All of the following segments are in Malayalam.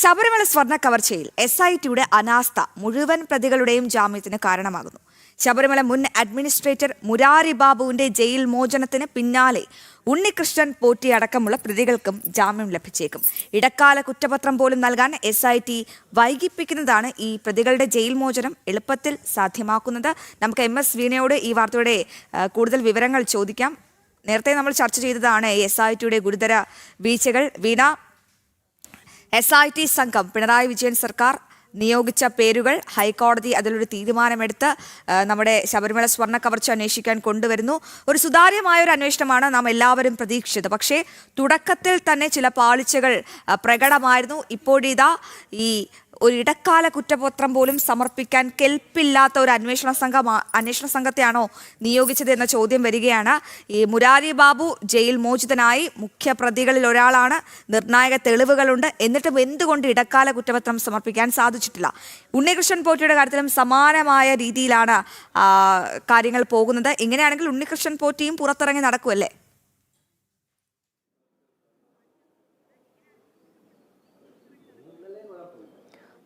ശബരിമല സ്വർണ്ണ കവർച്ചയിൽ SITയുടെ അനാസ്ഥ മുഴുവൻ പ്രതികളുടെയും ജാമ്യത്തിന് കാരണമാകുന്നു. ശബരിമല മുൻ അഡ്മിനിസ്ട്രേറ്റർ മുരാരി ബാബുവിന്റെ ജയിൽ മോചനത്തിന് പിന്നാലെ ഉണ്ണികൃഷ്ണൻ പോറ്റി അടക്കമുള്ള പ്രതികൾക്കും ജാമ്യം ലഭിച്ചേക്കും. ഇടക്കാല കുറ്റപത്രം പോലും നൽകാൻ SIT വൈകിപ്പിക്കുന്നതാണ് ഈ പ്രതികളുടെ ജയിൽ മോചനം എളുപ്പത്തിൽ സാധ്യമാക്കുന്നത്. നമുക്ക് MS വീണയോട് ഈ വാർത്തയുടെ കൂടുതൽ വിവരങ്ങൾ ചോദിക്കാം. നേരത്തെ നമ്മൾ ചർച്ച ചെയ്തതാണ് SITയുടെ ഗുരുതര വീഴ്ചകൾ. വീണ, SIT സംഘം പിണറായി വിജയൻ സർക്കാർ നിയോഗിച്ച പേരുകൾ ഹൈക്കോടതി അതിലൊരു തീരുമാനമെടുത്ത് നമ്മുടെ ശബരിമല സ്വർണ്ണ കവർച്ച അന്വേഷിക്കാൻ കൊണ്ടുവരുന്നു. ഒരു സുതാര്യമായ ഒരു അന്വേഷണമാണ് നാം എല്ലാവരും പ്രതീക്ഷിച്ചത്. പക്ഷേ തുടക്കത്തിൽ തന്നെ ചില പാളിച്ചകൾ പ്രകടമായിരുന്നു. ഇപ്പോഴിതാ ഈ ഒരു ഇടക്കാല കുറ്റപത്രം പോലും സമർപ്പിക്കാൻ കെൽപ്പില്ലാത്ത ഒരു അന്വേഷണ സംഘത്തെയാണോ നിയോഗിച്ചത് എന്ന ചോദ്യം വരികയാണ്. ഈ മുരാരി ബാബു ജയിൽ മോചിതനായി, മുഖ്യപ്രതികളിൽ ഒരാളാണ്, നിർണായക തെളിവുകളുണ്ട്. എന്നിട്ടും എന്തുകൊണ്ട് ഇടക്കാല കുറ്റപത്രം സമർപ്പിക്കാൻ സാധിച്ചിട്ടില്ല? ഉണ്ണികൃഷ്ണൻ പോറ്റിയുടെ കാര്യത്തിലും സമാനമായ രീതിയിലാണ് കാര്യങ്ങൾ പോകുന്നത്. ഇങ്ങനെയാണെങ്കിൽ ഉണ്ണികൃഷ്ണൻ പോറ്റിയും പുറത്തിറങ്ങി നടക്കുമല്ലേ?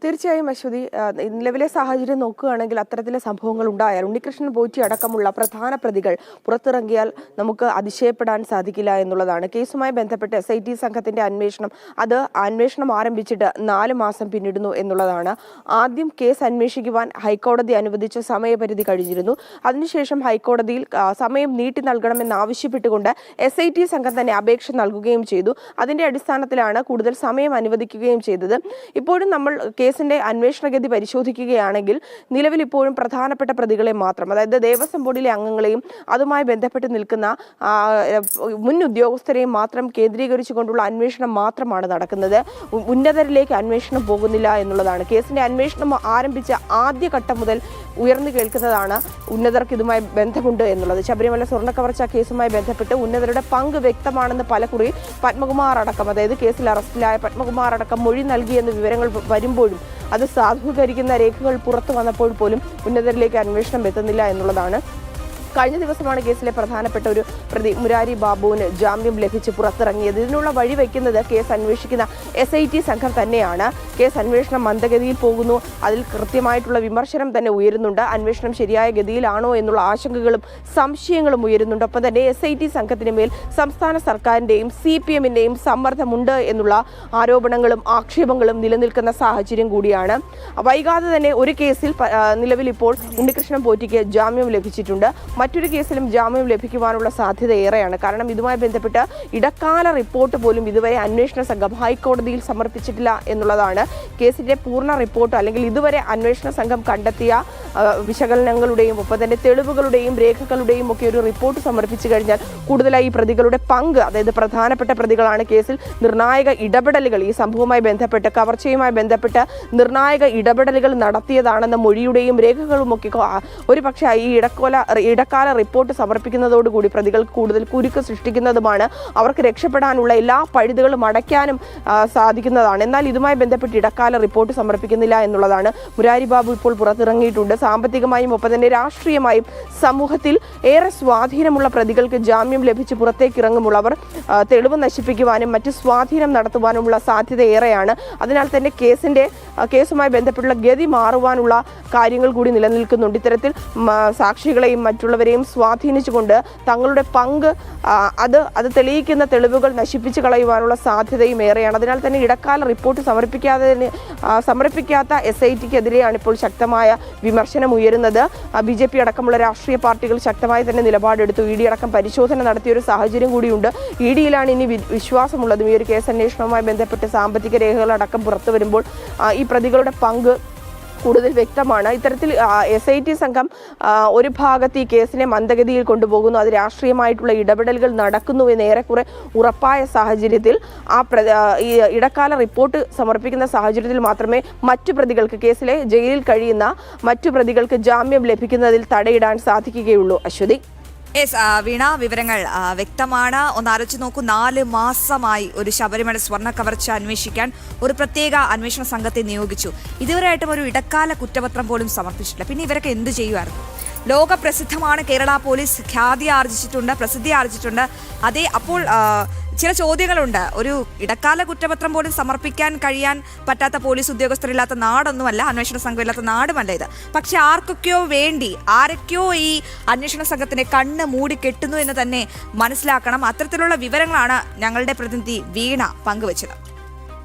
തീർച്ചയായും അശ്വതി, നിലവിലെ സാഹചര്യം നോക്കുകയാണെങ്കിൽ അത്തരത്തിലെ സംഭവങ്ങൾ ഉണ്ടായാൽ ഉണ്ണികൃഷ്ണൻ പോറ്റി അടക്കമുള്ള പ്രധാന പ്രതികൾ പുറത്തിറങ്ങിയാൽ നമുക്ക് അതിശയപ്പെടാൻ സാധിക്കില്ല എന്നുള്ളതാണ്. കേസുമായി ബന്ധപ്പെട്ട് SIT സംഘത്തിന്റെ അന്വേഷണം ആരംഭിച്ചിട്ട് 4 മാസം പിന്നിടുന്നു എന്നുള്ളതാണ്. ആദ്യം കേസ് അന്വേഷിക്കുവാൻ ഹൈക്കോടതി അനുവദിച്ച സമയപരിധി കഴിഞ്ഞിരുന്നു. അതിനുശേഷം ഹൈക്കോടതിയിൽ സമയം നീട്ടി നൽകണമെന്നാവശ്യപ്പെട്ടുകൊണ്ട് SIT സംഘം തന്നെ അപേക്ഷ നൽകുകയും ചെയ്തു. അതിന്റെ അടിസ്ഥാനത്തിലാണ് കൂടുതൽ സമയം അനുവദിക്കുകയും ചെയ്തത്. ഇപ്പോഴും നമ്മൾ കേസിന്റെ അന്വേഷണഗതി പരിശോധിക്കുകയാണെങ്കിൽ നിലവിൽ ഇപ്പോഴും പ്രധാനപ്പെട്ട പ്രതികളെ മാത്രം, അതായത് ദേവസ്വം ബോർഡിലെ അംഗങ്ങളെയും അതുമായി ബന്ധപ്പെട്ട് നിൽക്കുന്ന മുൻ ഉദ്യോഗസ്ഥരെയും മാത്രം കേന്ദ്രീകരിച്ചുകൊണ്ടുള്ള അന്വേഷണം മാത്രമാണ് നടക്കുന്നത്. ഉന്നതരിലേക്ക് അന്വേഷണം പോകുന്നില്ല എന്നുള്ളതാണ്. കേസിന്റെ അന്വേഷണം ആരംഭിച്ച ആദ്യഘട്ടം മുതൽ ഉയർന്നു കേൾക്കുന്നതാണ് ഉന്നതർക്ക് ഇതുമായി ബന്ധമുണ്ട് എന്നുള്ളത്. ശബരിമല സ്വർണ്ണ കവർച്ച കേസുമായി ബന്ധപ്പെട്ട് ഉന്നതരുടെ പങ്ക് വ്യക്തമാണെന്ന് പലകുറി പത്മകുമാർ അടക്കം, അതായത് കേസിൽ അറസ്റ്റിലായ പത്മകുമാർ അടക്കം മൊഴി നൽകിയെന്ന് വിവരങ്ങൾ വരുമ്പോഴും അത് സാധൂകരിക്കുന്ന രേഖകൾ പുറത്തു വന്നപ്പോൾ പോലും ഉന്നതരിലേക്ക് അന്വേഷണം എത്തുന്നില്ല എന്നുള്ളതാണ്. കഴിഞ്ഞ ദിവസമാണ് കേസിലെ പ്രധാനപ്പെട്ട ഒരു പ്രതി മുരാരി ബാബുവിന് ജാമ്യം ലഭിച്ച് പുറത്തിറങ്ങിയത്. ഇതിനുള്ള വഴി വയ്ക്കുന്നത് കേസ് അന്വേഷിക്കുന്ന SIT സംഘം തന്നെയാണ്. കേസ് അന്വേഷണം മന്ദഗതിയിൽ പോകുന്നു, അതിൽ കൃത്യമായിട്ടുള്ള വിമർശനം തന്നെ ഉയരുന്നുണ്ട്. അന്വേഷണം ശരിയായ ഗതിയിലാണോ എന്നുള്ള ആശങ്കകളും സംശയങ്ങളും ഉയരുന്നുണ്ട്. ഒപ്പം തന്നെ SIT സംഘത്തിന് മേൽ സംസ്ഥാന സർക്കാരിൻ്റെയും CPMന്റെയും സമ്മർദ്ദമുണ്ട് എന്നുള്ള ആരോപണങ്ങളും ആക്ഷേപങ്ങളും നിലനിൽക്കുന്ന സാഹചര്യം കൂടിയാണ്. വൈകാതെ തന്നെ ഒരു കേസിൽ നിലവിൽ ഇപ്പോൾ ഉണ്ണികൃഷ്ണൻ പോറ്റിക്ക് ജാമ്യം ലഭിച്ചിട്ടുണ്ട്. മറ്റൊരു കേസിലും ജാമ്യം ലഭിക്കുവാനുള്ള സാധ്യത ഏറെയാണ്. കാരണം ഇതുമായി ബന്ധപ്പെട്ട് ഇടക്കാല റിപ്പോർട്ട് പോലും ഇതുവരെ അന്വേഷണ സംഘം ഹൈക്കോടതിയിൽ സമർപ്പിച്ചിട്ടില്ല എന്നുള്ളതാണ്. കേസിന്റെ പൂർണ്ണ റിപ്പോർട്ട് അല്ലെങ്കിൽ ഇതുവരെ അന്വേഷണ സംഘം കണ്ടെത്തിയ വിശകലനങ്ങളുടെയും ഒപ്പം തന്നെ തെളിവുകളുടെയും രേഖകളുടെയും ഒക്കെ ഒരു റിപ്പോർട്ട് സമർപ്പിച്ചു കഴിഞ്ഞാൽ കൂടുതലായി ഈ പ്രതികളുടെ പങ്ക്, അതായത് പ്രധാനപ്പെട്ട പ്രതികളാണ് കേസിൽ നിർണായക ഇടപെടലുകൾ, ഈ സംഭവവുമായി ബന്ധപ്പെട്ട് കവർച്ചയുമായി ബന്ധപ്പെട്ട് നിർണായക ഇടപെടലുകൾ നടത്തിയതാണെന്ന മൊഴിയുടെയും രേഖകളും ഒക്കെ ഒരു പക്ഷേ ഈ ഇടക്കാല റിപ്പോർട്ട് സമർപ്പിക്കുന്നതോടുകൂടി പ്രതികൾക്ക് കൂടുതൽ കുരുക്ക് സൃഷ്ടിക്കുന്നതുമാണ്. അവർക്ക് രക്ഷപ്പെടാനുള്ള എല്ലാ പഴുതുകളും അടയ്ക്കാനും സാധിക്കുന്നതാണ്. എന്നാൽ ഇതുമായി ബന്ധപ്പെട്ട് ഇടക്കാല റിപ്പോർട്ട് സമർപ്പിക്കുന്നില്ല എന്നുള്ളതാണ്. മുരാരി ബാബു ഇപ്പോൾ പുറത്തിറങ്ങിയിട്ടുണ്ട്. സാമ്പത്തികമായും ഒപ്പം തന്നെ രാഷ്ട്രീയമായും സമൂഹത്തിൽ ഏറെ സ്വാധീനമുള്ള പ്രതികൾക്ക് ജാമ്യം ലഭിച്ച് പുറത്തേക്ക് ഇറങ്ങുമുള്ളവർ തെളിവ് നശിപ്പിക്കുവാനും മറ്റ് സ്വാധീനം നടത്തുവാനുമുള്ള സാധ്യത ഏറെയാണ്. അതിനാൽ തന്നെ കേസുമായി ബന്ധപ്പെട്ടുള്ള ഗതി മാറുവാനുള്ള കാര്യങ്ങൾ കൂടി നിലനിൽക്കുന്നുണ്ട്. ഇത്തരത്തിൽ സാക്ഷികളെയും മറ്റുള്ളവരെയും സ്വാധീനിച്ചുകൊണ്ട് തങ്ങളുടെ പങ്ക് അത് തെളിയിക്കുന്ന തെളിവുകൾ നശിപ്പിച്ചു കളയുവാനുള്ള സാധ്യതയും ഏറെയാണ്. അതിനാൽ തന്നെ ഇടക്കാല റിപ്പോർട്ട് സമർപ്പിക്കാത്ത SITക്കെതിരെയാണ് ഇപ്പോൾ ശക്തമായ വിമർശനം ഉയരുന്നത്. BJP അടക്കമുള്ള രാഷ്ട്രീയ പാർട്ടികൾ ശക്തമായി തന്നെ നിലപാടെടുത്തു. ED അടക്കം പരിശോധന നടത്തിയ ഒരു സാഹചര്യം കൂടിയുണ്ട്. EDയിലാണ് ഇനി വിശ്വാസമുള്ളതും. ഈ ഒരു കേസ് അന്വേഷണവുമായി ബന്ധപ്പെട്ട് സാമ്പത്തിക രേഖകളടക്കം പുറത്തു വരുമ്പോൾ ഈ പ്രതികളുടെ പങ്ക് കൂടുതൽ വ്യക്തമാണ്. ഇത്തരത്തിൽ SIT സംഘം ഒരു ഭാഗത്ത് ഈ കേസിനെ മന്ദഗതിയിൽ കൊണ്ടുപോകുന്നു, അത് രാഷ്ട്രീയമായിട്ടുള്ള ഇടപെടലുകൾ നടക്കുന്നു എന്ന് ഏറെക്കുറെ ഉറപ്പായ സാഹചര്യത്തിൽ ഈ ഇടക്കാല റിപ്പോർട്ട് സമർപ്പിക്കുന്ന സാഹചര്യത്തിൽ മാത്രമേ മറ്റു പ്രതികൾക്ക്, കേസിലെ ജയിലിൽ കഴിയുന്ന മറ്റു പ്രതികൾക്ക് ജാമ്യം ലഭിക്കുന്നതിൽ തടയിടാൻ സാധിക്കുകയുള്ളൂ. അശ്വതി. വീണ, വിവരങ്ങൾ വ്യക്തമാണ്. ഒന്നാലോചിച്ച് നോക്കൂ, 4 മാസമായി ഒരു ശബരിമല സ്വർണ്ണ കവർച്ച അന്വേഷിക്കാൻ ഒരു പ്രത്യേക അന്വേഷണ സംഘത്തെ നിയോഗിച്ചു. ഇതുവരെയായിട്ടും ഒരു ഇടക്കാല കുറ്റപത്രം പോലും സമർപ്പിച്ചിട്ടില്ല. പിന്നെ ഇവരൊക്കെ എന്ത് ചെയ്യുമായിരുന്നു? ലോകപ്രസിദ്ധമാണ് കേരള പോലീസ്, ഖ്യാതി ആർജിച്ചിട്ടുണ്ട്, പ്രസിദ്ധി ആർജിച്ചിട്ടുണ്ട്. അപ്പോൾ ചില ചോദ്യങ്ങളുണ്ട്. ഒരു ഇടക്കാല കുറ്റപത്രം പോലും സമർപ്പിക്കാൻ കഴിയാൻ പറ്റാത്ത പോലീസ് ഉദ്യോഗസ്ഥരില്ലാത്ത നാടൊന്നുമല്ല, അന്വേഷണ സംഘമില്ലാത്ത നാടുമല്ല ഇത്. പക്ഷെ ആർക്കൊക്കെയോ വേണ്ടി ആരൊക്കെയോ ഈ അന്വേഷണ സംഘത്തിന്റെ കണ്ണ് മൂടി കെട്ടുന്നു എന്ന് തന്നെ മനസ്സിലാക്കണം. അത്തരത്തിലുള്ള വിവരങ്ങളാണ് ഞങ്ങളുടെ പ്രതിനിധി വീണ പങ്കുവച്ചത്.